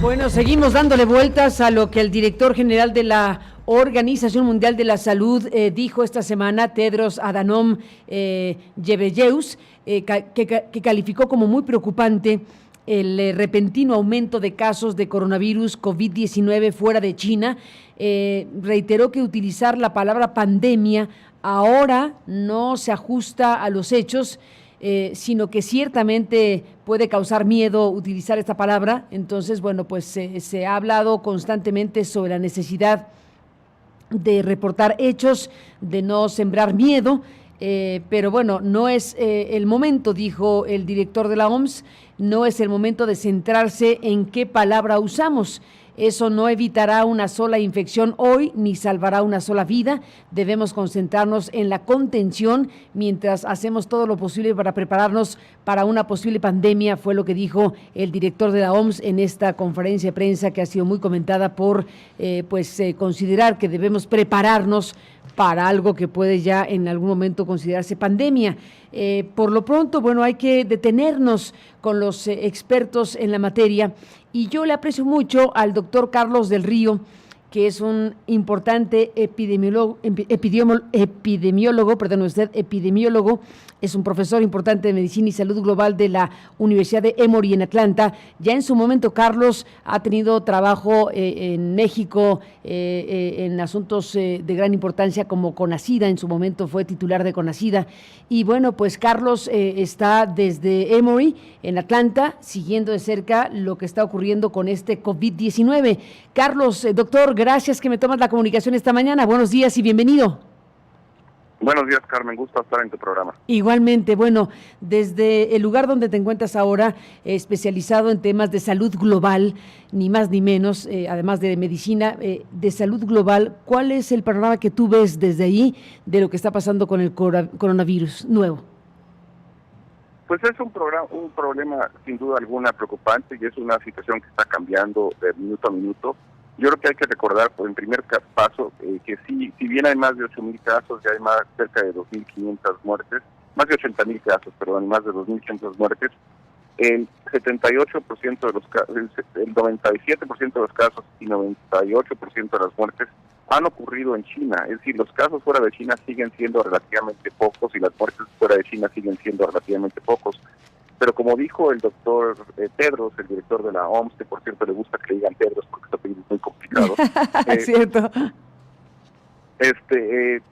Bueno, seguimos dándole vueltas a lo que el director general de la Organización Mundial de la Salud dijo esta semana, Tedros Adhanom Ghebreyesus, que calificó como muy preocupante el repentino aumento de casos de coronavirus COVID-19 fuera de China. Reiteró que utilizar la palabra pandemia ahora no se ajusta a los hechos, sino que ciertamente puede causar miedo utilizar esta palabra. Entonces, bueno, pues se ha hablado constantemente sobre la necesidad de reportar hechos, de no sembrar miedo, pero bueno, no es el momento, dijo el director de la OMS, no es el momento de centrarse en qué palabra usamos. Eso no evitará una sola infección hoy ni salvará una sola vida. Debemos concentrarnos en la contención mientras hacemos todo lo posible para prepararnos para una posible pandemia, fue lo que dijo el director de la OMS en esta conferencia de prensa que ha sido muy comentada por considerar que debemos prepararnos para algo que puede ya en algún momento considerarse pandemia. Por lo pronto, bueno, hay que detenernos con los expertos en la materia, y yo le aprecio mucho al doctor Carlos del Río, que es un importante epidemiólogo, es un profesor importante de Medicina y Salud Global de la Universidad de Emory en Atlanta. Ya en su momento, Carlos ha tenido trabajo en México en asuntos de gran importancia como CONACYDA, en su momento fue titular de CONACYDA. Y bueno, pues Carlos está desde Emory en Atlanta, siguiendo de cerca lo que está ocurriendo con este COVID-19. Carlos, doctor, gracias que me tomas la comunicación esta mañana. Buenos días y bienvenido. Buenos días, Carmen, gusto estar en tu programa. Igualmente, bueno, desde el lugar donde te encuentras ahora, especializado en temas de salud global, ni más ni menos, además de medicina, de salud global, ¿cuál es el panorama que tú ves desde ahí de lo que está pasando con el coronavirus nuevo? Pues es un problema sin duda alguna preocupante, y es una situación que está cambiando de minuto a minuto. Yo creo que hay que recordar, pues, en primer paso, que si bien hay más de 8,000 casos, ya hay cerca de 2,500 muertes, más de 80,000 casos, perdón, más de 2,500 muertes, el 78% de los casos, el 97% de los casos y 98% de las muertes han ocurrido en China. Es decir, los casos fuera de China siguen siendo relativamente pocos y las muertes fuera de China siguen siendo relativamente pocos. Pero como dijo el doctor Tedros, el director de la OMS, que por cierto le gusta que le digan Tedros porque este apellido es muy complicado. Cierto.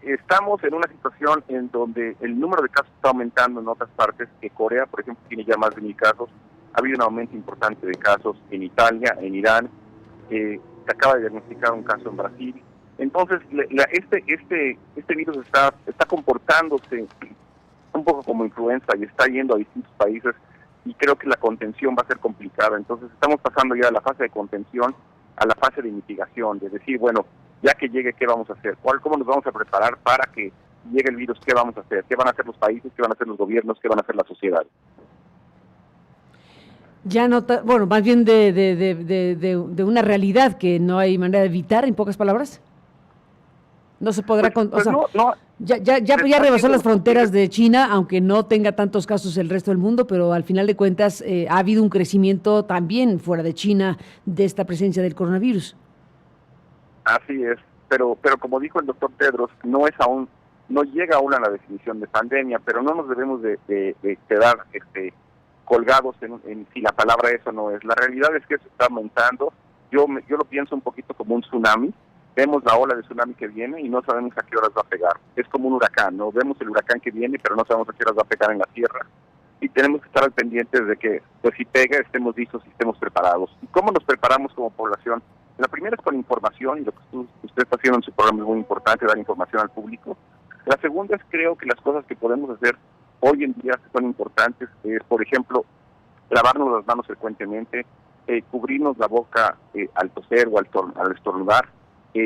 Estamos en una situación en donde el número de casos está aumentando en otras partes. Que Corea, por ejemplo, tiene ya más de 1,000 casos. Ha habido un aumento importante de casos en Italia, en Irán. Se acaba de diagnosticar un caso en Brasil. Entonces, este virus está comportándose un poco como influenza y está yendo a distintos países, y creo que la contención va a ser complicada. Entonces estamos pasando ya de la fase de contención a la fase de mitigación, de decir, bueno, ya que llegue, ¿qué vamos a hacer? ¿Cómo nos vamos a preparar para que llegue el virus? ¿Qué vamos a hacer? ¿Qué van a hacer los países? ¿Qué van a hacer los gobiernos? ¿Qué van a hacer la sociedad? Ya bueno, más bien de una realidad que no hay manera de evitar, en pocas palabras. No se podrá, ya rebasó las fronteras de China, aunque no tenga tantos casos el resto del mundo, pero al final de cuentas ha habido un crecimiento también fuera de China de esta presencia del coronavirus. Así es, pero como dijo el doctor Tedros, no llega aún a la definición de pandemia, pero no nos debemos de quedar colgados en si la palabra eso no es. La realidad es que eso está aumentando. Yo lo pienso un poquito como un tsunami. Vemos la ola de tsunami que viene y no sabemos a qué horas va a pegar. Es como un huracán, ¿no? Vemos el huracán que viene, pero no sabemos a qué horas va a pegar en la tierra. Y tenemos que estar al pendiente de que, pues, si pega, estemos listos y estemos preparados. ¿Y cómo nos preparamos como población? La primera es con información, y lo que usted está haciendo en su programa es muy importante, dar información al público. La segunda es, creo que las cosas que podemos hacer hoy en día que son importantes, por ejemplo, lavarnos las manos frecuentemente, cubrirnos la boca al toser o al estornudar,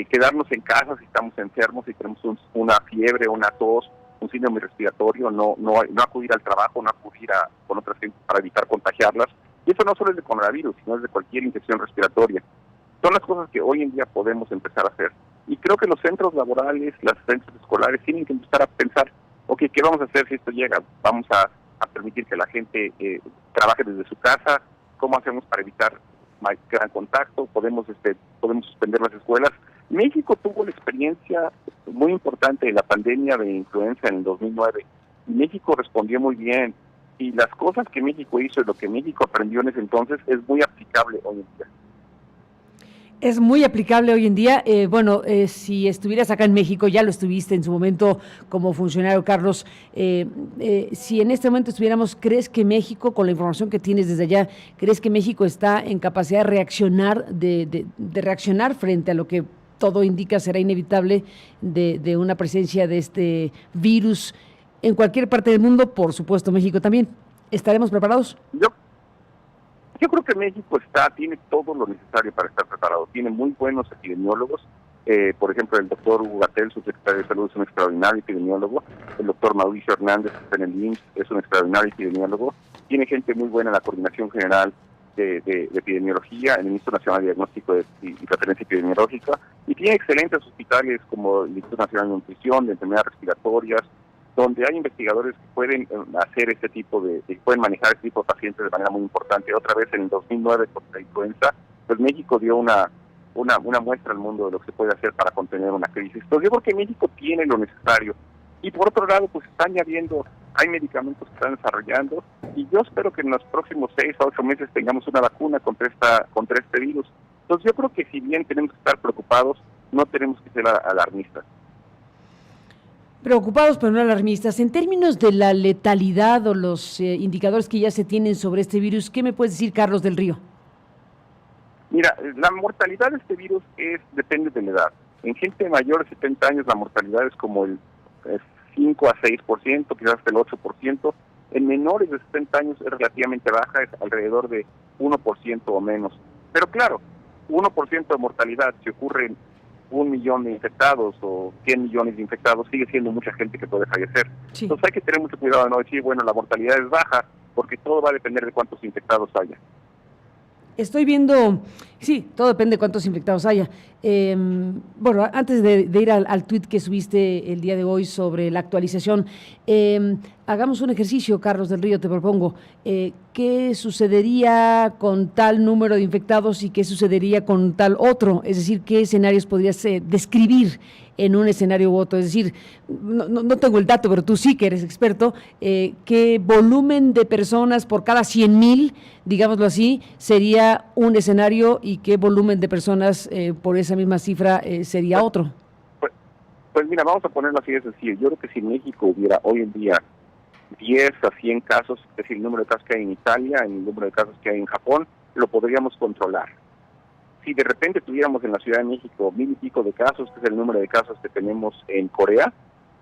quedarnos en casa si estamos enfermos, si tenemos una fiebre, una tos, un síndrome respiratorio, no acudir al trabajo, no acudir con otras gente para evitar contagiarlas. Y eso no solo es de coronavirus, sino es de cualquier infección respiratoria. Son las cosas que hoy en día podemos empezar a hacer. Y creo que los centros laborales, los centros escolares tienen que empezar a pensar, ok, ¿qué vamos a hacer si esto llega? Vamos a permitir que la gente trabaje desde su casa. ¿Cómo hacemos para evitar gran contacto, podemos suspender las escuelas. México tuvo la experiencia muy importante de la pandemia de influenza en el 2009. México respondió muy bien, y las cosas que México hizo y lo que México aprendió en ese entonces es muy aplicable hoy en día. Es muy aplicable hoy en día. Si estuvieras acá en México, ya lo estuviste en su momento como funcionario, Carlos, si en este momento estuviéramos, ¿crees que México, con la información que tienes desde allá, crees que México está en capacidad de reaccionar, de reaccionar frente a lo que todo indica será inevitable de una presencia de este virus en cualquier parte del mundo? Por supuesto, México también. ¿Estaremos preparados? Yo creo que México tiene todo lo necesario para estar preparado. Tiene muy buenos epidemiólogos. Por ejemplo, el doctor Hugo Gatell, su secretario de Salud, es un extraordinario epidemiólogo. El doctor Mauricio Hernández, que está en el IMSS, es un extraordinario epidemiólogo. Tiene gente muy buena en la Coordinación General de Epidemiología, en el Instituto Nacional de Diagnóstico y Referencia Epidemiológica. Y tiene excelentes hospitales como el Instituto Nacional de Nutrición, de Enfermedades Respiratorias, donde hay investigadores que pueden hacer pueden manejar este tipo de pacientes de manera muy importante. Otra vez en el 2009 con la influenza, pues México dio una muestra al mundo de lo que se puede hacer para contener una crisis. Entonces yo creo que México tiene lo necesario. Y por otro lado, pues está añadiendo, hay medicamentos que están desarrollando, y yo espero que en los próximos 6 a 8 meses tengamos una vacuna contra este virus. Entonces yo creo que si bien tenemos que estar preocupados, no tenemos que ser alarmistas. Preocupados pero no alarmistas. En términos de la letalidad o los indicadores que ya se tienen sobre este virus, ¿qué me puedes decir, Carlos del Río? Mira, la mortalidad de este virus depende de la edad. En gente mayor de 70 años la mortalidad es como el 5 a 6%, quizás hasta el 8%. En menores de 70 años es relativamente baja, es alrededor de 1% o menos. Pero claro, 1% de mortalidad, si ocurre 1 millón de infectados o 100 millones de infectados, sigue siendo mucha gente que puede fallecer. Sí. Entonces hay que tener mucho cuidado de no decir, bueno, la mortalidad es baja, porque todo va a depender de cuántos infectados haya. Estoy viendo, sí, todo depende de cuántos infectados haya. Antes de ir al tuit que subiste el día de hoy sobre la actualización, hagamos un ejercicio, Carlos del Río, te propongo. ¿Qué sucedería con tal número de infectados y qué sucedería con tal otro? Es decir, ¿qué escenarios podrías describir en un escenario u otro? Es decir, no tengo el dato, pero tú sí que eres experto, ¿qué volumen de personas por cada 100,000, digámoslo así, sería un escenario y qué volumen de personas por esa misma cifra sería otro? Pues mira, vamos a ponerlo así de sencillo. Yo creo que si México hubiera hoy en día 10 a 100 casos, es decir, el número de casos que hay en Italia, el número de casos que hay en Japón, lo podríamos controlar. Si de repente tuviéramos en la Ciudad de México 1,000 y pico de casos, que es el número de casos que tenemos en Corea,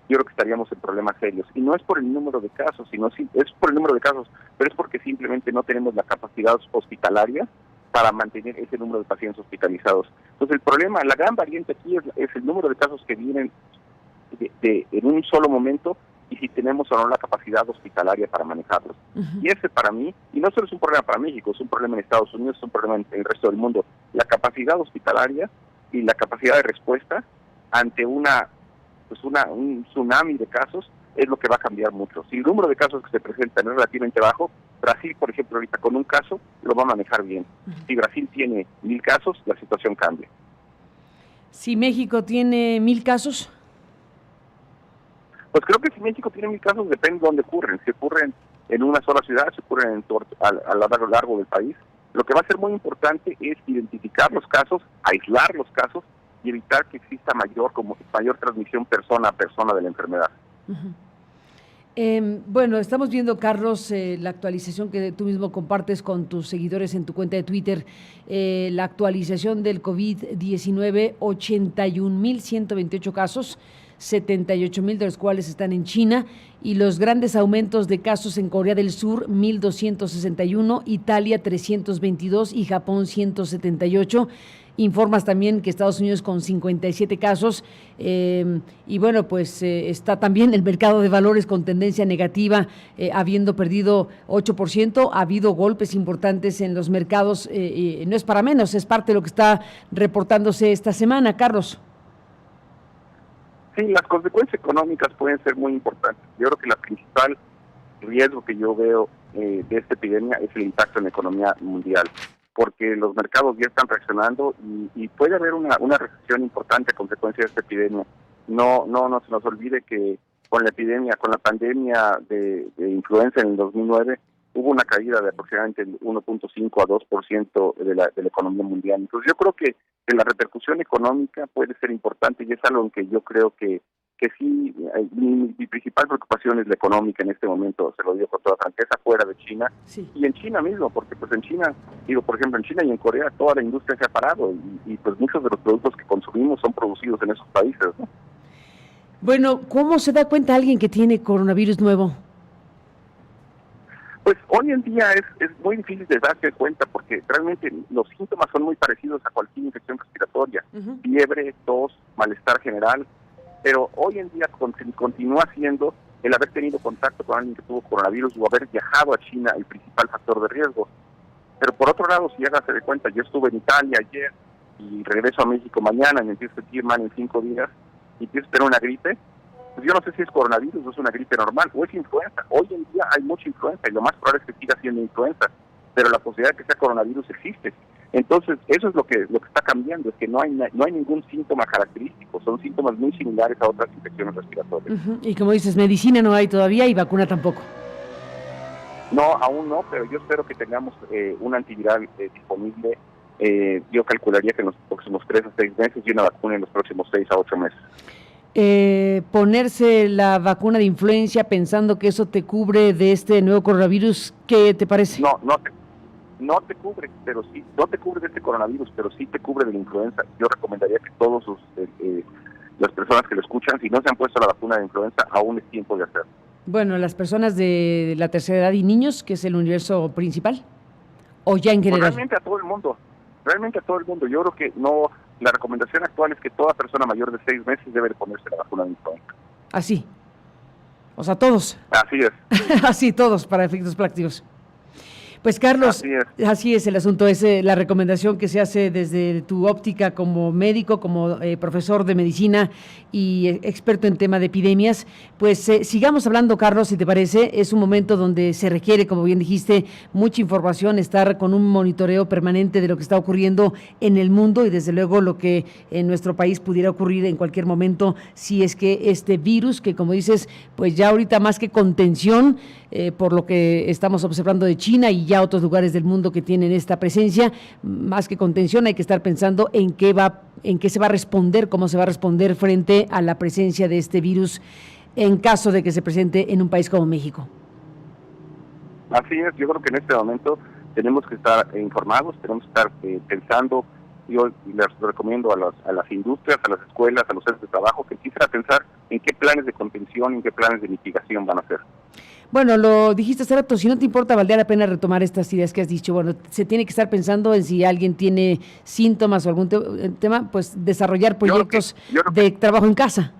yo creo que estaríamos en problemas serios. Y no es por el número de casos, es por el número de casos, pero es porque simplemente no tenemos la capacidad hospitalaria para mantener ese número de pacientes hospitalizados. Entonces el problema, la gran variante aquí es el número de casos que vienen en un solo momento, y si tenemos o no la capacidad hospitalaria para manejarlos. Uh-huh. Y ese para mí, y no solo es un problema para México, es un problema en Estados Unidos, es un problema en el resto del mundo, la capacidad hospitalaria y la capacidad de respuesta ante un tsunami de casos es lo que va a cambiar mucho. Si el número de casos que se presentan es relativamente bajo, Brasil, por ejemplo, ahorita con un caso lo va a manejar bien. Uh-huh. Si Brasil tiene 1,000 casos, la situación cambia. Si México tiene 1,000 casos... Pues creo que si México tiene 1,000 casos, depende de dónde ocurren. Si ocurren en una sola ciudad, si ocurren a lo largo del país. Lo que va a ser muy importante es identificar los casos, aislar los casos y evitar que exista mayor transmisión persona a persona de la enfermedad. Uh-huh. Estamos viendo, Carlos, la actualización que tú mismo compartes con tus seguidores en tu cuenta de Twitter, la actualización del COVID-19, 81,128 casos, 78,000 de los cuales están en China, y los grandes aumentos de casos en Corea del Sur, 1,261, Italia 322 y Japón 178. Informas también que Estados Unidos con 57 casos, está también el mercado de valores con tendencia negativa, habiendo perdido 8%, ha habido golpes importantes en los mercados, no es para menos, es parte de lo que está reportándose esta semana, Carlos. Sí, las consecuencias económicas pueden ser muy importantes. Yo creo que el principal riesgo que yo veo de esta epidemia es el impacto en la economía mundial. porque los mercados ya están reaccionando y puede haber una recesión importante a consecuencia de esta epidemia. No se nos olvide que con la pandemia de influenza en el 2009, hubo una caída de aproximadamente 1.5 a 2% de la economía mundial. Entonces yo creo que la repercusión económica puede ser importante y es algo en que yo creo que sí, mi principal preocupación es la económica en este momento, se lo digo con toda franqueza, fuera de China, sí. Y en China mismo, porque pues en China, por ejemplo, en China y en Corea toda la industria se ha parado y pues muchos de los productos que consumimos son producidos en esos países, ¿no? Bueno, ¿cómo se da cuenta alguien que tiene coronavirus nuevo? Pues hoy en día es muy difícil de darse cuenta porque realmente los síntomas son muy parecidos a cualquier infección respiratoria, fiebre, tos, malestar general, pero hoy en día continúa siendo el haber tenido contacto con alguien que tuvo coronavirus o haber viajado a China el principal factor de riesgo. Pero por otro lado, si hágase de cuenta, yo estuve en Italia ayer y regreso a México mañana y me empiezo a sentir mal en 5 días y empiezo a tener una gripe, pues yo no sé si es coronavirus o es una gripe normal o es influenza. Hoy en día hay mucha influenza y lo más probable es que siga siendo influenza, pero la posibilidad de que sea coronavirus existe. Entonces, eso es lo que está cambiando, es que no hay ningún síntoma característico, son síntomas muy similares a otras infecciones respiratorias. Y como dices, medicina no hay todavía y vacuna tampoco. No, aún no, pero yo espero que tengamos un antiviral disponible. Yo calcularía que en los próximos 3 a 6 meses y una vacuna en los próximos 6 a 8 meses. Ponerse la vacuna de influenza pensando que eso te cubre de este nuevo coronavirus, ¿qué te parece? No te cubre, pero sí, no te cubre de este coronavirus, pero sí te cubre de la influenza. Yo recomendaría que todos las personas que lo escuchan, si no se han puesto la vacuna de influenza, aún es tiempo de hacerlo. Bueno, las personas de la tercera edad y niños, que es el universo principal, o ya en general. Pues realmente a todo el mundo. Yo creo que no. La recomendación actual es que toda persona mayor de 6 meses debe ponerse la vacuna de influenza. Así. O sea, todos. Así es. Así, todos, para efectos prácticos. Pues Carlos, así es el asunto, es la recomendación que se hace desde tu óptica como médico, como profesor de medicina y experto en tema de epidemias. Pues sigamos hablando, Carlos, si te parece. Es un momento donde se requiere, como bien dijiste, mucha información, estar con un monitoreo permanente de lo que está ocurriendo en el mundo y desde luego lo que en nuestro país pudiera ocurrir en cualquier momento si es que este virus, que como dices, pues ya ahorita más que contención, por lo que estamos observando de China y ya otros lugares del mundo que tienen esta presencia, más que contención hay que estar pensando en qué se va a responder, cómo se va a responder frente a la presencia de este virus en caso de que se presente en un país como México. Así es, yo creo que en este momento tenemos que estar informados, tenemos que estar pensando. Yo les recomiendo a las industrias, a las escuelas, a los centros de trabajo que empiecen a pensar en qué planes de contención, en qué planes de mitigación van a hacer. Bueno, lo dijiste hace rato, si no te importa, valdría la pena retomar estas ideas que has dicho. Bueno, se tiene que estar pensando en si alguien tiene síntomas o algún tema, pues desarrollar proyectos de trabajo en casa.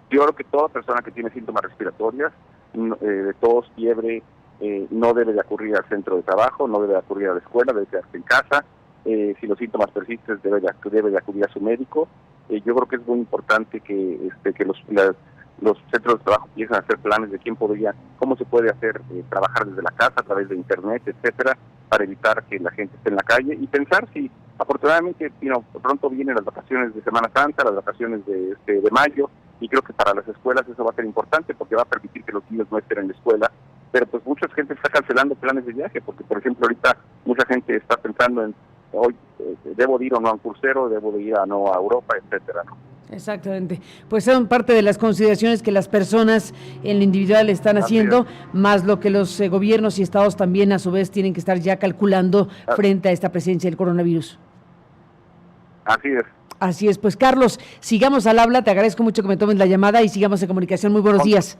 Yo creo que toda persona que tiene síntomas respiratorios, de tos, fiebre, no debe de acudir al centro de trabajo, no debe de acudir a la escuela, debe quedarse en casa. Si los síntomas persisten, debe de acudir a su médico. Yo creo que es muy importante que los centros de trabajo empiezan a hacer planes de cómo se puede hacer trabajar desde la casa a través de internet, etcétera, para evitar que la gente esté en la calle y pensar si afortunadamente pronto vienen las vacaciones de Semana Santa, las vacaciones de mayo, y creo que para las escuelas eso va a ser importante porque va a permitir que los niños no estén en la escuela, pero pues mucha gente está cancelando planes de viaje porque, por ejemplo, ahorita mucha gente está pensando en hoy debo de ir o no a un crucero, debo de ir a Europa, etcétera, ¿no? Exactamente, pues son parte de las consideraciones que las personas en lo individual están haciendo, más lo que los gobiernos y estados también a su vez tienen que estar ya calculando frente a esta presencia del coronavirus. Así es. Así es, pues Carlos, sigamos al habla, te agradezco mucho que me tomes la llamada y sigamos en comunicación. Muy buenos días.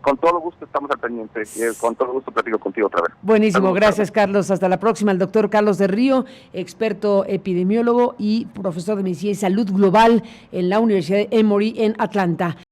Con todo gusto estamos al pendiente, con todo gusto platico contigo otra vez. Buenísimo, saludos, gracias Carlos, hasta la próxima. El doctor Carlos del Río, experto epidemiólogo y profesor de Medicina y Salud Global en la Universidad de Emory en Atlanta.